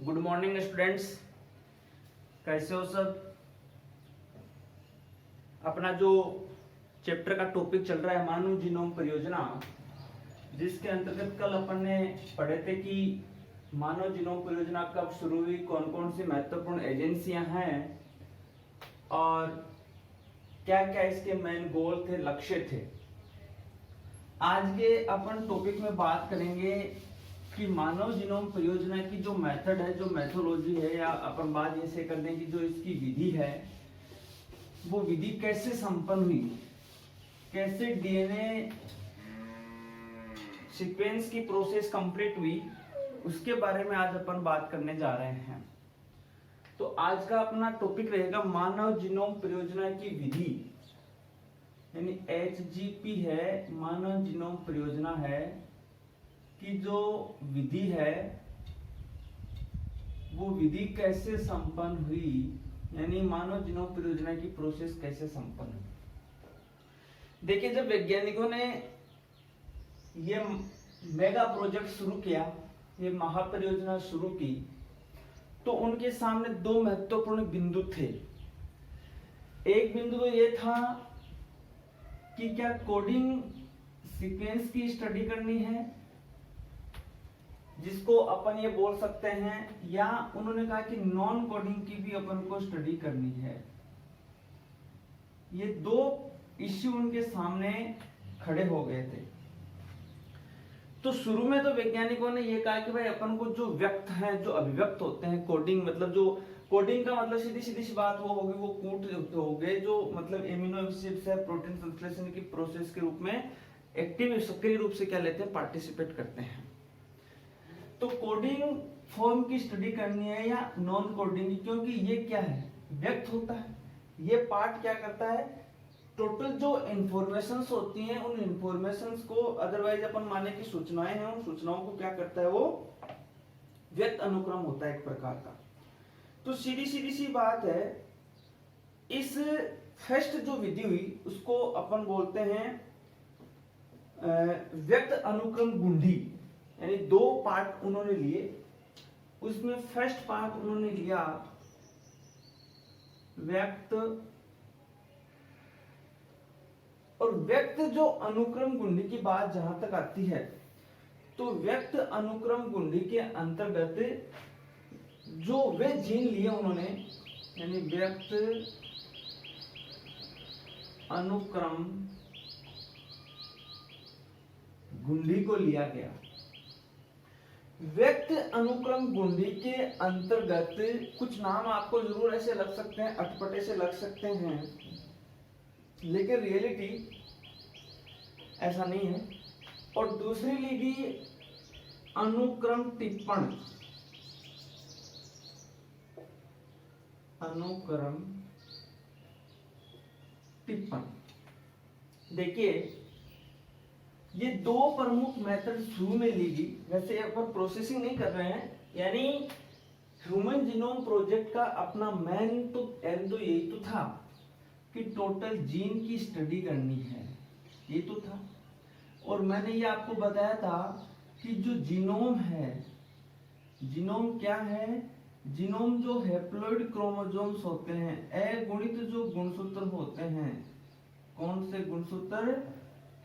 Good morning students, कैसे हो सब। अपना जो चैप्टर का टॉपिक चल रहा है मानव जीनोम परियोजना, जिसके अंतर्गत कल अपन ने पढ़े थे कि मानव जीनोम परियोजना कब शुरू हुई, कौन कौन सी महत्वपूर्ण एजेंसियां हैं और क्या क्या इसके मेन गोल थे, लक्ष्य थे। आज के अपन टॉपिक में बात करेंगे कि मानव जीनोम परियोजना की जो मेथड है, जो मेथोलॉजी है, या अपन बात ऐसे कर दें कि जो इसकी विधि है, वो विधि कैसे संपन्न हुई, कैसे डीएनए सीक्वेंस की प्रोसेस कंप्लीट हुई, उसके बारे में आज अपन बात करने जा रहे हैं। तो आज का अपना टॉपिक रहेगा मानव जीनोम परियोजना की विधि, यानी एचजीपी है, मानव जीनोम परियोजना है कि जो विधि है वो विधि कैसे संपन्न हुई, यानी मानव जीनोम परियोजना की प्रोसेस कैसे संपन्न हुई। देखिए, जब वैज्ञानिकों ने ये मेगा प्रोजेक्ट शुरू किया, ये महापरियोजना शुरू की, तो उनके सामने दो महत्वपूर्ण बिंदु थे। एक बिंदु तो ये था कि क्या कोडिंग सीक्वेंस की स्टडी करनी है, जिसको अपन ये बोल सकते हैं, या उन्होंने कहा कि नॉन कोडिंग की भी अपन को स्टडी करनी है। ये दो इश्यू उनके सामने खड़े हो गए थे। तो शुरू में तो वैज्ञानिकों ने ये कहा कि भाई अपन को जो व्यक्त हैं, जो अभिव्यक्त होते हैं, कोडिंग मतलब जो कोडिंग का मतलब सीधी सीधी सी बात वो होगी, वो कूट हो गए जो मतलब एमिनो एसिड्स है, प्रोटीन संश्लेषण की प्रोसेस के रूप में एक्टिव सक्रिय रूप से क्या लेते हैं, पार्टिसिपेट करते हैं। तो कोडिंग फॉर्म की स्टडी करनी है या नॉन कोडिंग की, क्योंकि ये क्या है, व्यक्त होता है। ये पार्ट क्या करता है, टोटल जो इंफॉर्मेशंस होती हैं उन इंफॉर्मेशंस को, अदरवाइज अपन माने की सूचनाएं हैं, उन सूचनाओं को क्या करता है, वो व्यक्त अनुक्रम होता है एक प्रकार का। तो सीधी सीधी सी बात है, इस फर्स्ट जो विधि हुई उसको अपन बोलते हैं व्यक्त अनुक्रम गुंडी, यानी दो पार्ट उन्होंने लिए। उसमें फर्स्ट पार्ट उन्होंने लिया व्यक्त, और व्यक्त जो अनुक्रम गुंडी की बात जहां तक आती है, तो व्यक्त अनुक्रम गुंडी के अंतर्गत जो वे जीन लिए उन्होंने, यानी व्यक्त अनुक्रम गुंडी को लिया गया। व्यक्त अनुक्रम गुंडी के अंतर्गत कुछ नाम आपको जरूर ऐसे लग सकते हैं, अटपटे से लग सकते हैं, लेकिन रियलिटी ऐसा नहीं है। और दूसरी लीगी अनुक्रम टिप्पण, अनुक्रम टिप्पण। देखिए, ये दो प्रमुख मेथड शुरू में ली गई। वैसे अपन प्रोसेसिंग नहीं कर रहे हैं, यानी ह्यूमन जीनोम प्रोजेक्ट का अपना मेन तो एम तो यही तो था कि टोटल जीन की स्टडी करनी है, ये तो था। और मैंने ये आपको बताया था कि जो जीनोम है, जीनोम क्या है, जीनोम जो हैप्लॉइड क्रोमोसोम्स होते हैं, अगुणित जो गुणसूत्र होते हैं, कौन से गुणसूत्र,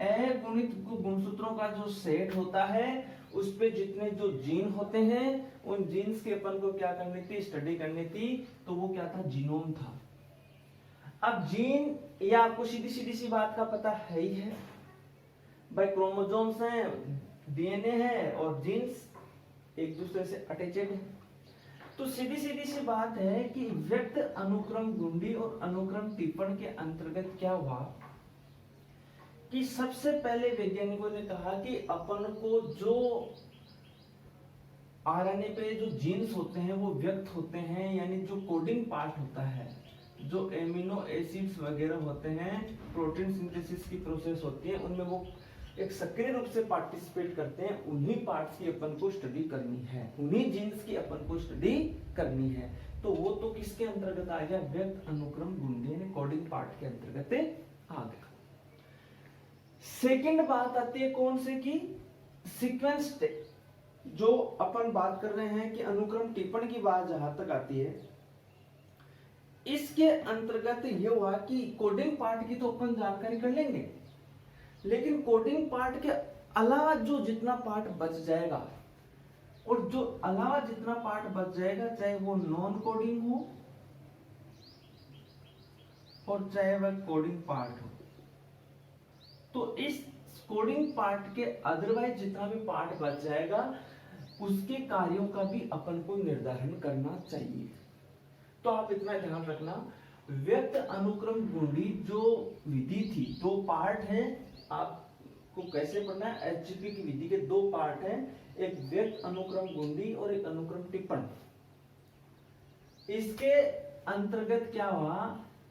अगुणित गुणसूत्रों का जो सेट होता है, उस पे जितने जो जीन होते हैं, उन जीन्स के अपन को क्या करनी थी, स्टडी करनी थी। तो वो क्या था, जीनोम था। अब जीन, ये आपको सीधी सीधी सी बात का पता है ही है भाई, क्रोमोसोम्स हैं, डीएनए है और जीन्स एक दूसरे से अटैचेड है। तो सीधी सीधी सी बात है कि व्यक्त अनुक्रम गुंडी और अनुक्रम टिप्पण के अंतर्गत क्या हुआ कि सबसे पहले वैज्ञानिकों ने कहा कि अपन को जो आरएनए पे जो जीन्स होते हैं वो व्यक्त होते हैं, यानी जो कोडिंग पार्ट होता है, जो एमिनो एसिड्स वगैरह होते हैं, प्रोटीन सिंथेसिस की प्रोसेस होती है, उनमें वो एक सक्रिय रूप से पार्टिसिपेट करते हैं। उन्हीं पार्ट्स की अपन को स्टडी करनी है, उन्हीं जीन्स की अपन को स्टडी करनी है। तो वो तो किसके अंतर्गत आ गया, व्यक्त अनुक्रम गुंडी, यानी कोडिंग पार्ट के अंतर्गत आ गया। सेकंड बात आती है कौन से की, सीक्वेंस जो अपन बात कर रहे हैं कि अनुक्रम टिप्पण की बात जहां तक आती है, इसके अंतर्गत ये हुआ कि कोडिंग पार्ट की तो अपन जानकारी कर लेंगे, लेकिन कोडिंग पार्ट के अलावा जो जितना पार्ट बच जाएगा, और जो अलावा जितना पार्ट बच जाएगा, चाहे वो नॉन कोडिंग हो और चाहे वह कोडिंग पार्ट हो, तो इस कोडिंग पार्ट के अदरवाइज जितना भी पार्ट बच जाएगा, उसके कार्यों का भी अपन को निर्धारण करना चाहिए। तो आप इतना ध्यान रखना, व्यक्त अनुक्रम गुंडी जो विधि थी, दो पार्ट हैं, आपको कैसे पढ़ना है, एचजीपी की विधि के दो पार्ट हैं, एक व्यक्त अनुक्रम गुंडी और एक अनुक्रम टिप्पण। इसके अंतर्गत क्या हुआ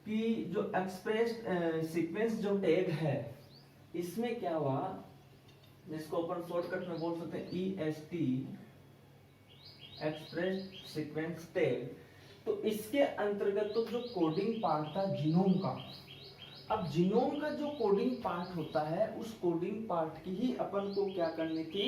कि जो एक्सप्रेस सीक्वेंस जो टैग है, इसमें क्या हुआ, जिसको अपन शॉर्टकट में बोल सकते हैं EST, एक्सप्रेस सीक्वेंस टैग। तो इसके अंतर्गत तो जो कोडिंग पार्ट था जीनोम का, अब जीनोम का जो कोडिंग पार्ट होता है, उस कोडिंग पार्ट की ही अपन को क्या करनी थी,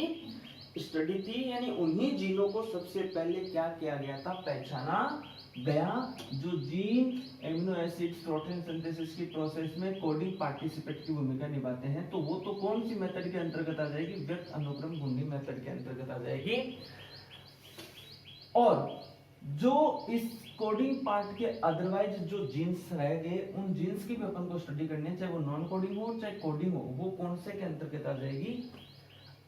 स्टडी थी। यानी उन्हीं जीनों को सबसे पहले क्या किया गया था, पहचाना गया, जो gene amino acid protein synthesis की प्रोसेस में कोडिंग पार्टिसिपेट की भूमिका निभाते हैं। तो वो तो कौन सी मेथड के अंतर्गत आ जाएगी, व्यक्त अनुक्रम गुंडी मेथड के अंतर्गत आ जाएगी। और जो इस कोडिंग पार्ट के अदरवाइज जो जीन्स रह गए, उन जीन्स की भी अपन को स्टडी करनी है, चाहे वो नॉन कोडिंग हो चाहे कोडिंग हो, वो कौन से के अंतर्गत आ जाएगी,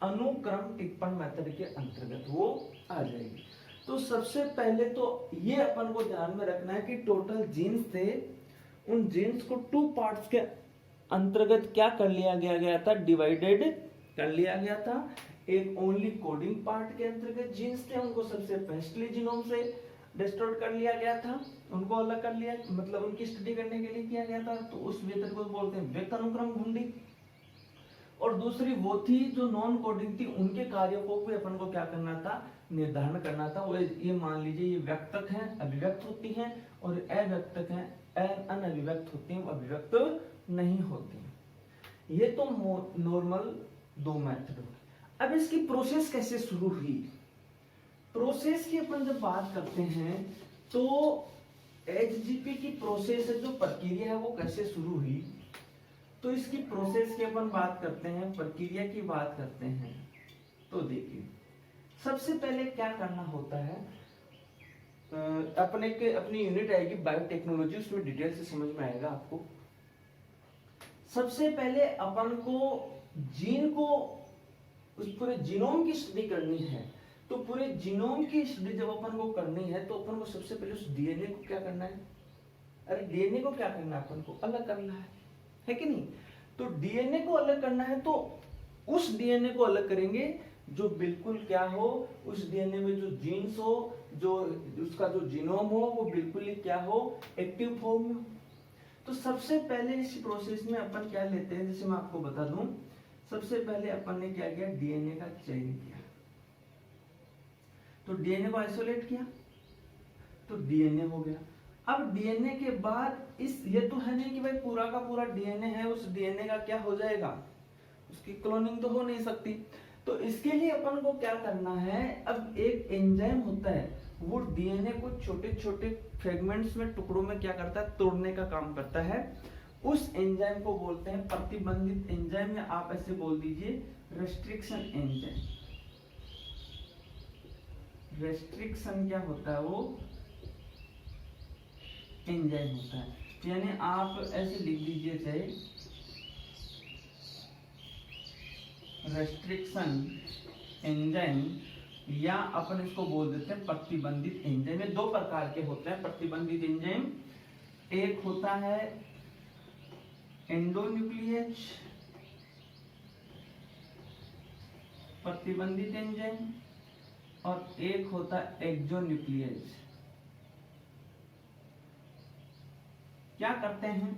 अनुक्रम टिप्पण मेथड के अंतर्गत वो आ जाएगी। तो सबसे पहले तो ये अपन को ध्यान में रखना है कि टोटल जीन्स थे, उन जीन्स को टू पार्ट्स के अंतर्गत क्या कर लिया गया था, डिवाइडेड कर लिया गया था। एक ओनली कोडिंग पार्ट के अंतर्गत जीन्स थे, उनको सबसे फर्स्टली जीनोम से डिस्टॉर्ट कर लिया गया था, उनको अलग कर लिया, मतलब उनकी स्टडी करने के लिए किया गया था। तो उस मेथड को बोलते हैं व्यक्त अनुक्रम गुंडी। और दूसरी वो थी जो नॉन कोडिंग थी, उनके कार्यों को भी अपन को क्या करना था, निर्धारण करना था। वो ये मान लीजिए ये व्यक्तक हैं, अभिव्यक्त होती हैं, और अव्यक्तक हैं, अनअभिव्यक्त होती हैं, अभिव्यक्त नहीं होती हैं। ये तो नॉर्मल दो मेथड हो। अब इसकी प्रोसेस कैसे शुरू हुई, प्रोसेस की अपन जब बात करते हैं तो एचजीपी की प्रोसेस है, जो प्रक्रिया है वो कैसे शुरू हुई, तो इसकी प्रोसेस की अपन बात करते हैं, प्रक्रिया की बात करते हैं। तो देखिए सबसे पहले क्या करना होता है, अपनी यूनिट आएगी बायोटेक्नोलॉजी, उसमें डिटेल से समझ में आएगा आपको। सबसे पहले अपन को जीन को, उस पूरे जीनोम की स्टडी करनी है। तो पूरे जीनोम की स्टडी जब अपन को करनी है, तो अपन को सबसे पहले उस डीएनए को क्या करना है, अरे डीएनए को क्या करना है, अपन को अलग करना है कि नहीं। तो डीएनए को अलग करना है, तो उस डीएनए को अलग करेंगे जो बिल्कुल क्या हो, उस डीएनए में जो जीन्स हो, जो उसका जो जीनोम हो, वो बिल्कुल ही क्या हो, एक्टिव फॉर्म में। तो सबसे पहले इस प्रोसेस में अपन क्या लेते हैं, जैसे मैं आपको बता दूं, सबसे पहले अपन ने क्या किया, डीएनए का चयन किया। तो डीएनए को आइसोलेट किया, तो डीएनए हो गया। अब डीएनए के बाद ये तो है नहीं कि भाई पूरा का पूरा डीएनए है, उस डीएनए का क्या हो जाएगा, उसकी क्लोनिंग तो हो नहीं सकती। तो इसके लिए अपन को क्या करना है, अब एक एंजाइम होता है, वो डीएनए को छोटे छोटे फ्रेगमेंट्स में, टुकड़ों में क्या करता है, तोड़ने का काम करता है। उस एंजाइम को बोलते हैं प्रतिबंधित एंजाइम, या आप ऐसे बोल दीजिए रेस्ट्रिक्शन एंजाइम। रेस्ट्रिक्शन क्या होता है, वो एंजाइम होता है। यानी आप ऐसे लिख दीजिए, चाहे रेस्ट्रिक्शन एंजाइम, या अपन इसको बोल देते हैं प्रतिबंधित एंजाइम। ये दो प्रकार के होते हैं प्रतिबंधित एंजाइम, एक होता है एंडोन्यूक्लियेज प्रतिबंधित एंजाइम, और एक होता है एक्सोन्यूक्लियेज। क्या करते हैं,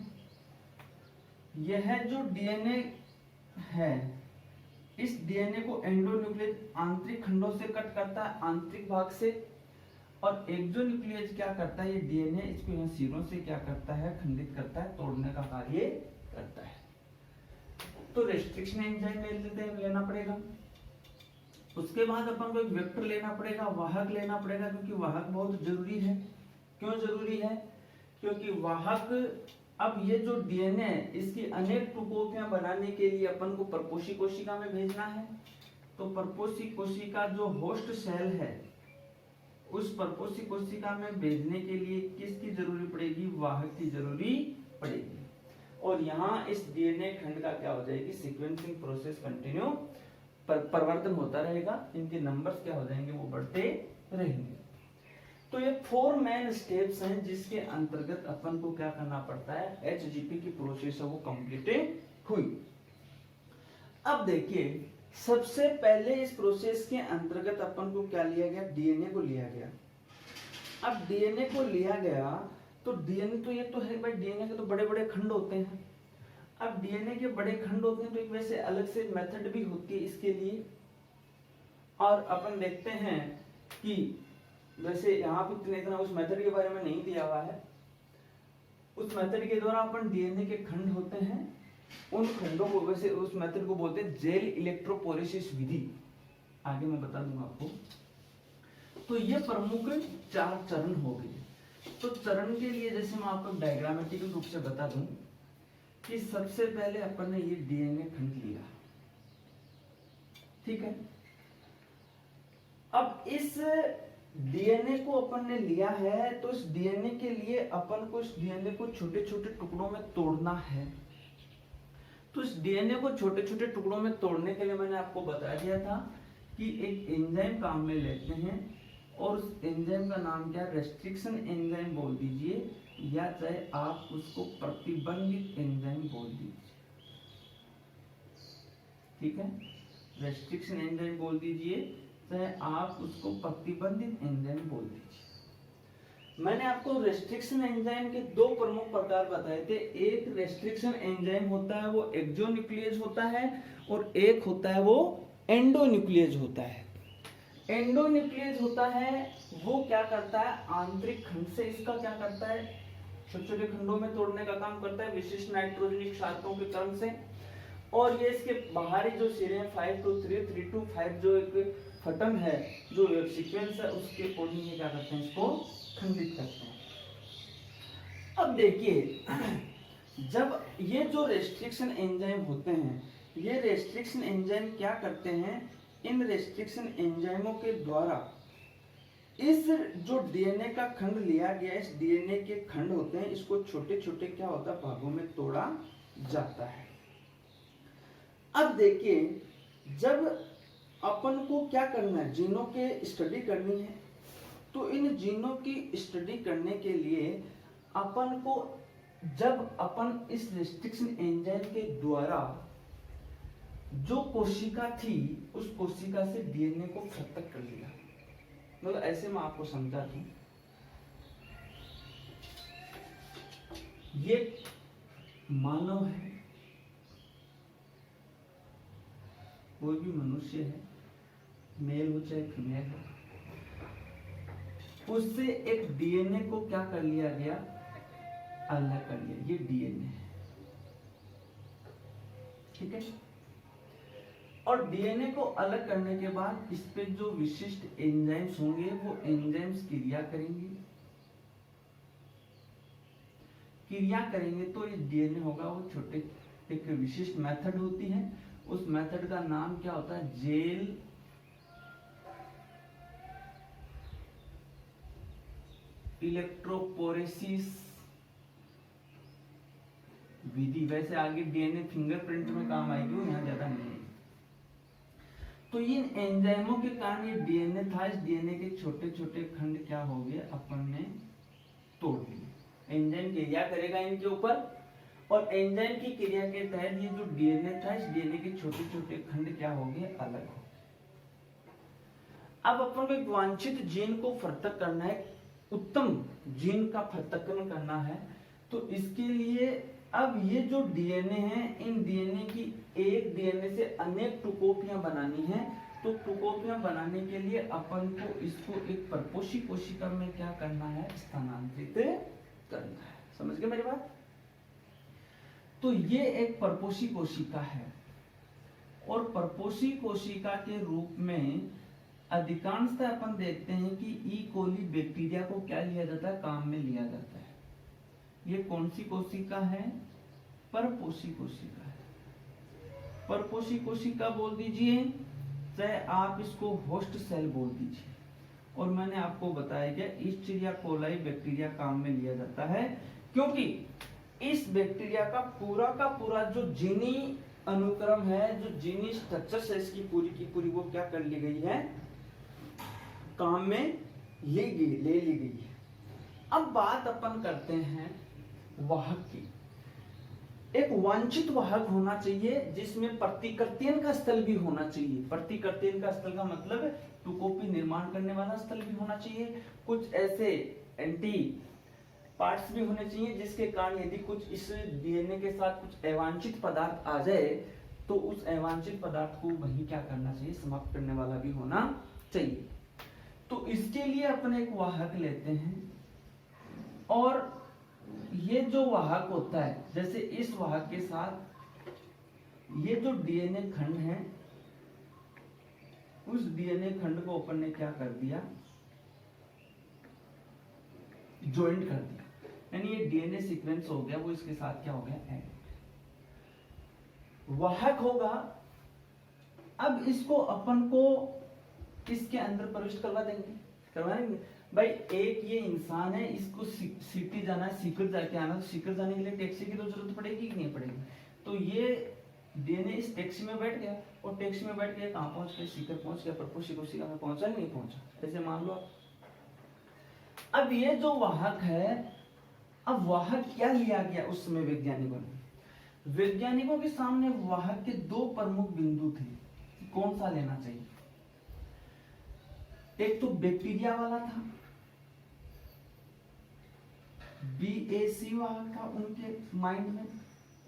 यह जो डीएनए है, इस डीएनए को एंडोन्यूक्लियस आंतरिक खंडों से कट करता है, आंतरिक भाग से, और एक्सोन्यूक्लियस क्या करता है, ये डीएनए इसको यहाँ सिरों से क्या करता है, खंडित करता है, तोड़ने का कार्य करता है। तो रेस्ट्रिक्शन एंजाइम ले लेते हैं, लेना पड़ेगा। उसके बाद अपन को एक वेक्टर लेना पड़ेगा, वाहक लेना पड़ेगा, क्योंकि वाहक बहुत जरूरी है। क्यों जरूरी है? क्योंकि वाहक, अब ये जो डीएनए है इसकी अनेक टू कॉपियां बनाने के लिए अपन को परपोषी कोशिका में भेजना है। तो परपोषी कोशिका जो होस्ट सेल है, उस परपोषी कोशिका में भेजने के लिए किसकी जरूरी पड़ेगी? वाहक की जरूरी पड़ेगी। और यहाँ इस डीएनए खंड का क्या हो जाएगी? सीक्वेंसिंग प्रोसेस कंटिन्यू, परिवर्तन होता रहेगा, इनके नंबर्स क्या हो जाएंगे? वो बढ़ते रहेंगे। तो ये 4 मेन स्टेप्स हैं जिसके अंतर्गत अपन को क्या करना पड़ता है? एचजीपी की प्रोसेस है वो कंप्लीट हुई। अब देखिए, सबसे पहले इस प्रोसेस के अंतर्गत अपन को क्या लिया गया? डीएनए को लिया गया। अब डीएनए को लिया गया तो डीएनए तो ये तो है भाई, डीएनए के तो बड़े बड़े खंड होते हैं। अब डीएनए के बड़े खंड होते हैं तो एक वैसे अलग से मेथड भी होती है इसके लिए। और अपन देखते हैं कि वैसे यहाँ पे इतना उस मेथड के बारे में नहीं दिया हुआ है। उस मेथड के द्वारा अपन डीएनए के खंड होते हैं, उन खंडों को वैसे उस मेथड को बोलते हैं जेल इलेक्ट्रोपोरेसिस विधि। आगे मैं बता दूंगा आपको। तो ये प्रमुख 4 चरण हो गए। तो चरण के लिए जैसे मैं आपको डायग्रामेटिकल रूप से बता दूं कि सबसे पहले अपन ने ये डीएनए खंड लिया, ठीक है। अब इस डीएनए को अपन ने लिया है तो इस डीएनए के लिए अपन को इस डीएनए को छोटे छोटे टुकड़ों में तोड़ना है। तो इस डीएनए को छोटे छोटे टुकड़ों में तोड़ने के लिए मैंने आपको बता दिया था कि एक एंजाइम काम में लेते हैं और उस एंजाइम का नाम क्या? रेस्ट्रिक्शन एंजाइम बोल दीजिए, या चाहे आप उसको प्रतिबंधित एंजाइम बोल दीजिए, ठीक है। रेस्ट्रिक्शन एंजाइम बोल दीजिए, चाहे आप उसको प्रतिबंधित एंजाइम बोल दीजिए। मैंने आपको रेस्ट्रिक्शन एंजाइम के 2 प्रमुख प्रकार बताए थे। एक रेस्ट्रिक्शन एंजाइम होता है वो एक्सोन्यूक्लियेज होता है, और एक होता है वो एंडोन्यूक्लियेज होता है। एंडोन्यूक्लियेज होता है वो क्या करता है? आंतरिक खंड से इसका क्या करता है? छोटे छोटे खंडों में तोड़ने का काम करता है विशिष्ट नाइट्रोजनिक क्षारकों के क्रम से। और ये इसके बाहरी जो सिरे 5 to 3, 3 to 5 जो एक फटन है, जो सीक्वेंस है, उसके अकॉर्डिंग ये क्या करते हैं? इसको खंडित करते हैं। अब देखिए, जब ये जो रेस्ट्रिक्शन एंजाइम होते हैं, ये रेस्ट्रिक्शन एंजाइम क्या करते हैं? इन रेस्ट्रिक्शन एंजाइमों के द्वारा इस जो डीएनए का खंड लिया गया, इस डीएनए के खंड होते हैं, इसको छोटे छोटे क्या होता है? भागों में तोड़ा जाता है। अब देखिए, जब अपन को क्या करना है? जीनों के स्टडी करनी है। तो इन जीनों की स्टडी करने के लिए अपन को, जब अपन इस रेस्ट्रिक्शन एंजाइम के द्वारा जो कोशिका थी उस कोशिका से डीएनए को पृथक कर लिया, मतलब ऐसे मैं आपको समझा दूं, ये मानव है, कोई भी मनुष्य है, मेल हो चाहे फीमेल हो, उससे एक डीएनए को क्या कर लिया गया? अलग कर लिया। ये डीएनए है, ठीक है। और डीएनए को अलग करने के बाद इस पे जो विशिष्ट एंजाइम्स होंगे वो एंजाइम्स क्रिया करेंगे तो ये डीएनए होगा वो छोटे, एक विशिष्ट मेथड होती है, उस मेथड का नाम क्या होता है? जेल इलेक्ट्रोपोरेसिस विधि। वैसे आगे डीएनए फिंगरप्रिंट में काम आएगी, वो यहाँ ज्यादा नहीं है। तो इन एंजाइमों के कारण ये डीएनए था, इस डीएनए के छोटे छोटे खंड क्या हो गए? अपन ने तोड़ दिए। एंजाइम क्रिया करेगा इनके ऊपर, और एंजाइम की क्रिया के तहत ये जो डीएनए था, इस डीएनए के छोटे छोटे खंड क्या हो गए? अलग हो। अब अपन को एक वांछित जीन को पृथक करना है, उत्तम जीन का पृथक्करण करना है। तो इसके लिए अब ये जो डीएनए है, इन डीएनए की एक डीएनए से अनेक टू कॉपियां बनानी है। तो टू कॉपियां बनाने के लिए अपन को इसको एक परपोषी कोशिका में क्या करना है? स्थानांतरित करना है। समझ गए मेरी बात? तो ये एक परपोषी कोशिका है, और परपोषी कोशिका के रूप में अधिकांशतः अपन देखते हैं कि ई कोली बैक्टीरिया को क्या लिया जाता है, काम में लिया जाता है। ये कौन सी कोशिका है, परपोषी कोशिका है। परपोषी कोशिका बोल दीजिए, चाहे आप इसको होस्ट सेल बोल दीजिए। और मैंने आपको बताया कि ईस्चेरिया कोलाई बैक्टीरिया काम में लिया जाता है, क्योंकि इस बैक्टीरिया का पूरा जो जीनी अनुक्रम है, जो जीनी स्ट्रक्चर है इसकी पूरी की पूरी, वो क्या कर ली गई है, काम में ले ली गई है। अब बात अपन करते हैं वाहक की। एक वांछित वाहक होना चाहिए जिसमें प्रतिकृतियन का स्थल भी होना चाहिए। प्रतिकृतियन का स्थल का मतलब टू कॉपी निर्माण करने वाला स्थल भी होना चाहिए। कुछ ऐसे एंटी पार्ट्स भी होने चाहिए जिसके कारण यदि कुछ इस डीएनए के साथ कुछ अवांछित पदार्थ आ जाए तो उस अवांछित पदार्थ को वही क्या करना चाहिए, समाप्त करने वाला भी होना चाहिए। तो इसके लिए अपन एक वाहक लेते हैं, और ये जो वाहक होता है, जैसे इस वाहक के साथ ये जो डीएनए खंड है, उस डीएनए खंड को अपन ने क्या कर दिया, ज्वाइंट कर दिया, यानी ये डीएनए सीक्वेंस हो गया, वो इसके साथ क्या हो गया, ऐड। वाहक होगा। अब इसको अपन को किसके अंदर प्रविष्ट करवा देंगे, करवाएंगे भाई। एक ये इंसान है, इसको सिटी जाना है, सीकर जाके आना, तो सीकर जाने के लिए टैक्सी की तो जरूरत पड़ेगी कि नहीं पड़ेगी। तो ये डीएनए इस टैक्सी में बैठ गया, और टैक्सी में बैठ के कहां पहुंच गया, सीकर पहुंच गया, परपोषी कोशिका में पहुंचा नहीं पहुंचा, ऐसे मान लो। अब ये जो वाहक है, अब वाहक क्या लिया गया उस समय वैज्ञानिकों के सामने वाहक के दो प्रमुख बिंदु थे, कौन सा लेना चाहिए। एक तो बैक्टीरिया वाला था, BAC वाहक था उनके माइंड में,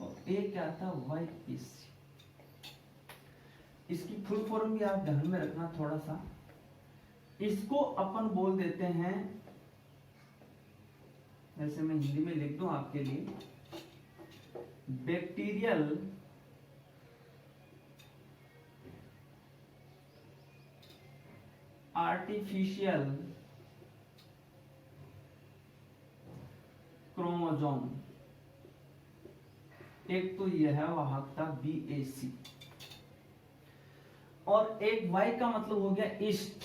और एक क्या था, YAC। इसकी फुल फॉर्म भी आप ध्यान में रखना थोड़ा सा। इसको अपन बोल देते हैं, जैसे मैं हिंदी में लिख दूं आपके लिए, बैक्टीरियल आर्टिफिशियल क्रोमोसोम। एक तो यह वाहक था BAC, और एक Y का मतलब हो गया ईस्ट।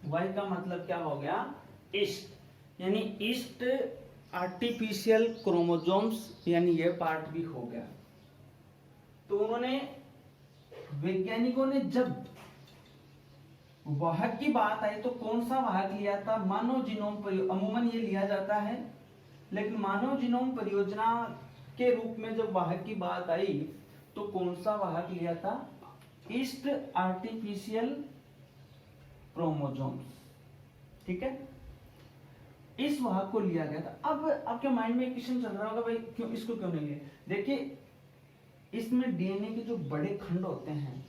Y का मतलब क्या हो गया, ईस्ट, यानी ईस्ट आर्टिफिशियल क्रोमोसोम्स, यानी ये पार्ट भी हो गया। तो उन्होंने, वैज्ञानिकों ने जब वाहक की बात आई तो कौन सा वाहक लिया था, मानव जीनोम अमूमन ये लिया जाता है, लेकिन मानव जीनोम परियोजना के रूप में जब वाहक की बात आई तो कौन सा वाहक लिया था, ईस्ट आर्टिफिशियल क्रोमोसोम्स। ठीक है, इस वाहक को लिया गया था। अब आपके माइंड में एक क्वेश्चन चल रहा होगा, भाई क्यों इसको क्यों नहीं लिया। देखिए, इसमें डीएनए के जो बड़े खंड होते हैं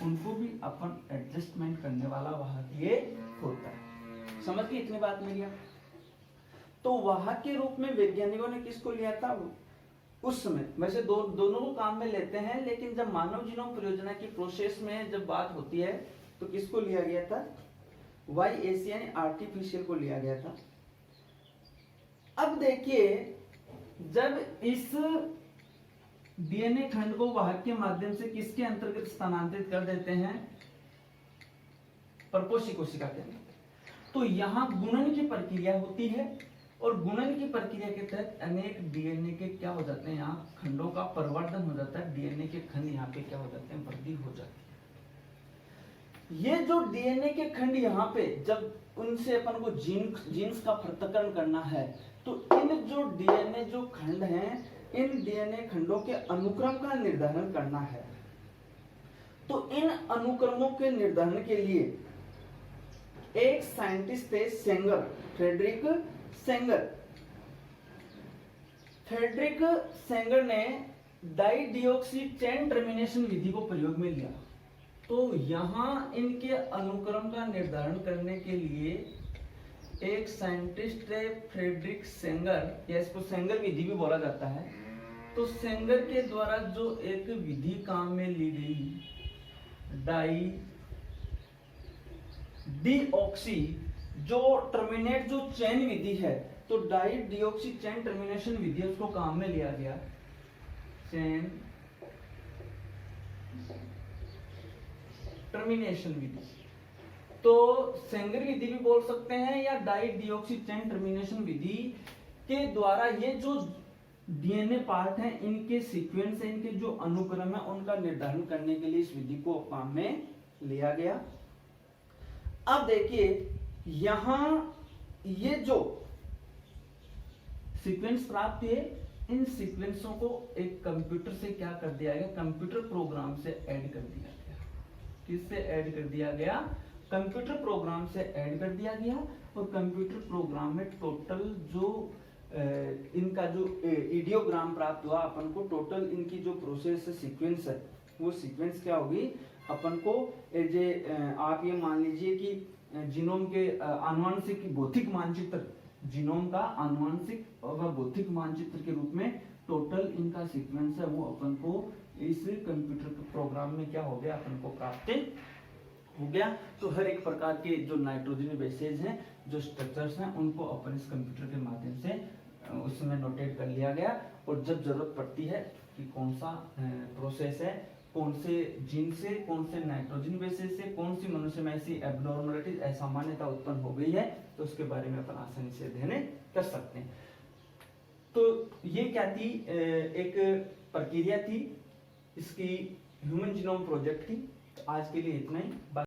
उनको भी अपन एडजस्टमेंट करने वाला वाहक ये होता है। समझ गए इतनी बात मेरी आप। तो वाहक के रूप में वैज्ञानिकों ने किसको लिया था उस समय। वैसे दोनों को काम में लेते हैं, लेकिन जब मानव जीनोम परियोजना की प्रोसेस में जब बात होती है तो किसको लिया गया था, YAC यानी आर्टिफिशियल को लिया गया था। अब देखिए, जब इस डीएनए खंड को वाहक के माध्यम से किसके अंतर्गत स्थानांतरित कर देते हैं, परपोषी कोशिका के अंदर, तो यहाँ गुणन की प्रक्रिया होती है, और गुणन की प्रक्रिया के तहत अनेक डीएनए के क्या हो जाते हैं, यहाँ खंडों का परिवर्तन हो जाता है, डीएनए के खंड यहाँ पे क्या हो जाते हैं, वृद्धि हो जाती है। ये जो डीएनए के खंड यहाँ पे जब उनसे अपन को जीन्स का पृथक्करण करना है, तो इन जो डीएनए जो खंड हैं, इन डीएनए खंडों के अनुक्रम का निर्धारण करना है। तो इन अनुक्रमों के निर्धारण के लिए एक साइंटिस्ट थे, सेंगर, फ्रेडरिक सेंगर ने डाइडिऑक्सी चेन टर्मिनेशन विधि को प्रयोग में लिया। तो यहां इनके अनुक्रम का निर्धारण करने के लिए एक साइंटिस्ट है फ्रेडरिक सेंगर, या इसको सेंगर विधि भी बोला जाता है। तो सेंगर के द्वारा जो एक विधि काम में ली गई डाई डीऑक्सी जो टर्मिनेट जो चेन विधि है, तो डाई डीऑक्सी चेन टर्मिनेशन विधि उसको काम में लिया गया, चेन टर्मिनेशन विधि। तो सेंगर विधि भी बोल सकते हैं या डाई डीऑक्सी चेन टर्मिनेशन विधि के द्वारा ये जो डीएनए पार्ट है इनके सीक्वेंस है, इनके जो अनुक्रम है उनका निर्धारण करने के लिए इस विधि को काम में लिया गया। अब देखिए यहां ये जो सीक्वेंस प्राप्त हुए, इन सीक्वेंसों को एक कंप्यूटर से क्या कर दिया गया, कंप्यूटर प्रोग्राम से ऐड कर दिया गया। किससे ऐड कर दिया गया, कंप्यूटर प्रोग्राम से ऐड कर दिया गया। और कंप्यूटर प्रोग्राम में टोटल जो इनका जो इडियोग्राम प्राप्त हुआ अपन को, टोटल इनकी जो प्रोसेस सीक्वेंस है वो सीक्वेंस क्या होगी अपन को, आप ये मान लीजिए कि जीनोम के आनुवंशिक भौतिक मानचित्र, जीनोम का आनुवंशिक और भौतिक मानचित्र के रूप में टोटल इनका सीक्वेंस है वो अपन को इस कंप्यूटर प्रोग्राम में क्या हो गया, अपन को प्राप्त हो गया। तो हर एक प्रकार के जो नाइट्रोजन बेसेज हैं, जो स्ट्रक्चर्स हैं, उनको अपन इस कंप्यूटर के माध्यम से उसमें नोटेट कर लिया गया। और जब जरूरत पड़ती है कि कौन सा प्रोसेस है, कौन से जीन से, कौन से नाइट्रोजन बेसेस से, कौन सी मनुष्य में ऐसी एब्नॉर्मलिटीज असामान्यता उत्पन्न हो गई है, तो उसके बारे में अपन आसानी से अध्ययन कर सकते हैं। तो ये क्या थी, एक प्रक्रिया थी, इसकी ह्यूमन जीनोम प्रोजेक्ट थी। आज के लिए इतना ही।